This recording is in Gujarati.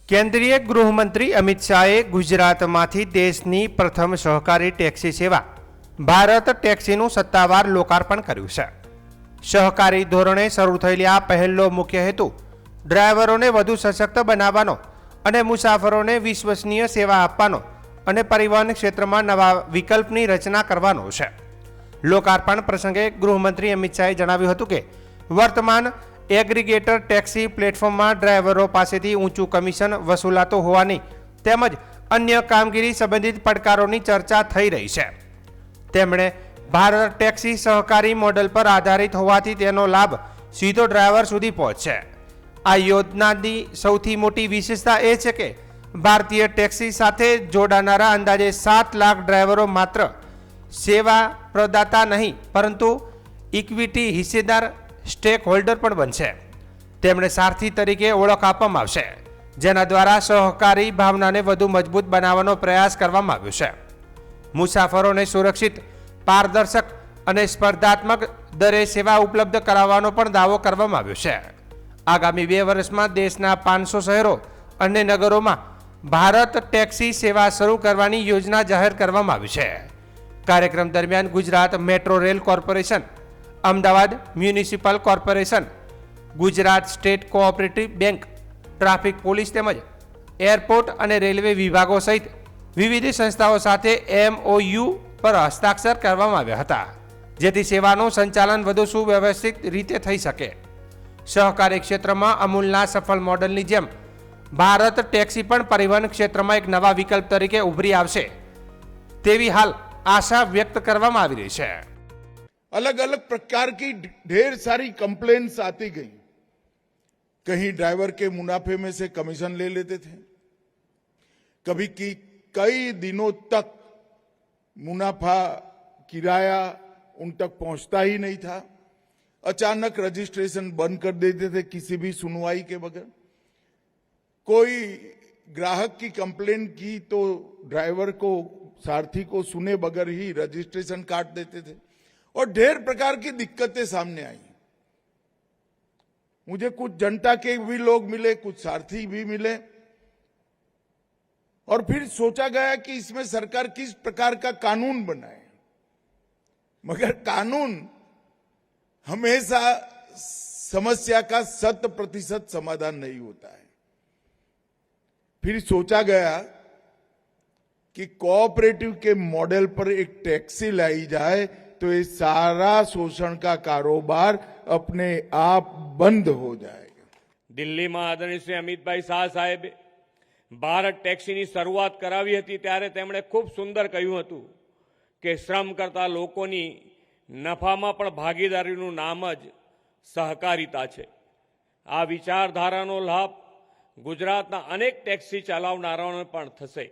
કેન્દ્રીય ગૃહમંત્રી અમિત શાહે ગુજરાતમાંથી દેશની પ્રથમ સહકારી ટેક્સી સેવા ભારત ટેક્સીનું સત્તાવાર લોકાર્પણ કર્યું છે। સહકારી ધોરણે શરૂ થયેલી આ પહેલનો મુખ્ય હેતુ ડ્રાઈવરોને વધુ સશક્ત બનાવવાનો અને મુસાફરોને વિશ્વસનીય સેવા આપવાનો અને પરિવહન ક્ષેત્રમાં નવા વિકલ્પની રચના કરવાનો છે। લોકાર્પણ પ્રસંગે ગૃહમંત્રી અમિત શાહે જણાવ્યું હતું કે વર્તમાન એગ્રીગેટર ટેક્સી પ્લેટફોર્મમાં ડ્રાઈવરો પાસેથી ઊંચું કમિશન વસૂલાતો હોવાની તેમજ અન્ય કામગીરી સંબંધિત પડકારોની ચર્ચા થઈ રહી છે। તેમણે ભારત ટેક્સી સહકારી મોડેલ પર આધારિત હોવાથી તેનો લાભ સીધો ડ્રાઈવર સુધી પહોંચશે। આ યોજનાની સૌથી મોટી વિશેષતા એ છે કે ભારતીય ટેક્સી સાથે જોડાનારા અંદાજે 7 લાખ ડ્રાઈવરો માત્ર સેવા પ્રદાતા નહીં પરંતુ ઇક્વિટી હિસ્સેદાર સ્ટેક હોલ્ડર પણ બનશે। તેમણે સારથી તરીકે ઓળખ આપવામાં આવશે, જેના દ્વારા સહકારી ભાવનાને વધુ મજબૂત બનાવવાનો પ્રયાસ કરવામાં આવ્યો છે। મુસાફરોને સુરક્ષિત, પારદર્શક અને સ્પર્ધાત્મક દરે સેવા ઉપલબ્ધ કરાવવાનો પણ દાવો કરવામાં આવ્યો છે। આગામી 2 વર્ષમાં દેશના 500 શહેરો અને નગરોમાં ભારત ટેક્સી સેવા શરૂ કરવાની યોજના જાહેર કરવામાં આવી છે। કાર્યક્રમ દરમિયાન Gujarat metro rail corporation, Ahmedabad municipal corporation, Gujarat state cooperative bank, traffic police તેમજ એરપોર્ટ અને રેલવે વિભાગો સહિત વિવિધ સંસ્થાઓ સાથે MOU પર હસ્તાક્ષર કરવામાં આવ્યા હતા, જેથી સેવાનું સંચાલન વધુ સુવ્યવસ્થિત રીતે થઈ શકે। સહકારી ક્ષેત્રમાં અમૂલના સફળ મોડલની જેમ ભારત ટેક્સી પણ પરિવહન ક્ષેત્રમાં એક નવા વિકલ્પ તરીકે ઉભરી આવશે તેવી હાલ आशा व्यक्त કરવામાં આવી રહી છે। अलग अलग प्रकार की ढेर सारी कंप्लेंट्स आती गई। कहीं ड्राइवर के मुनाफे में से कमीशन ले लेते थे, कभी की कई दिनों तक मुनाफा किराया उन तक पहुंचता ही नहीं था। अचानक रजिस्ट्रेशन बंद कर देते थे किसी भी सुनवाई के बगैर। कोई ग्राहक की कंप्लेन की तो ड्राइवर को, सारथी को सुने बगैर ही रजिस्ट्रेशन काट देते थे और ढेर प्रकार की दिक्कतें सामने आई। मुझे कुछ जनता के भी लोग मिले, कुछ सारथी भी मिले और फिर सोचा गया कि इसमें सरकार किस प्रकार का कानून बनाए, मगर कानून हमेशा समस्या का 100% समाधान नहीं होता है। फिर सोचा गया कि कोऑपरेटिव के मॉडल पर एक टैक्सी लाई जाए तो ये सारा शोषण का कारोबार अपने आप बंद हो जाएगा। दिल्ली में आदरणीय श्री अमितभाई शाह साहेबे भारत ટેક્સીની શરૂઆત કરાવી હતી ત્યારે તેમણે ખૂબ સુંદર કહ્યું હતું કે શ્રમ કરતા લોકોની નફામાં પણ ભાગીદારીનું નામ જ સહકારિતા છે। આ વિચારધારાનો લાભ ગુજરાતના અનેક ટેક્સી ચલાવનારાઓને પણ થશે।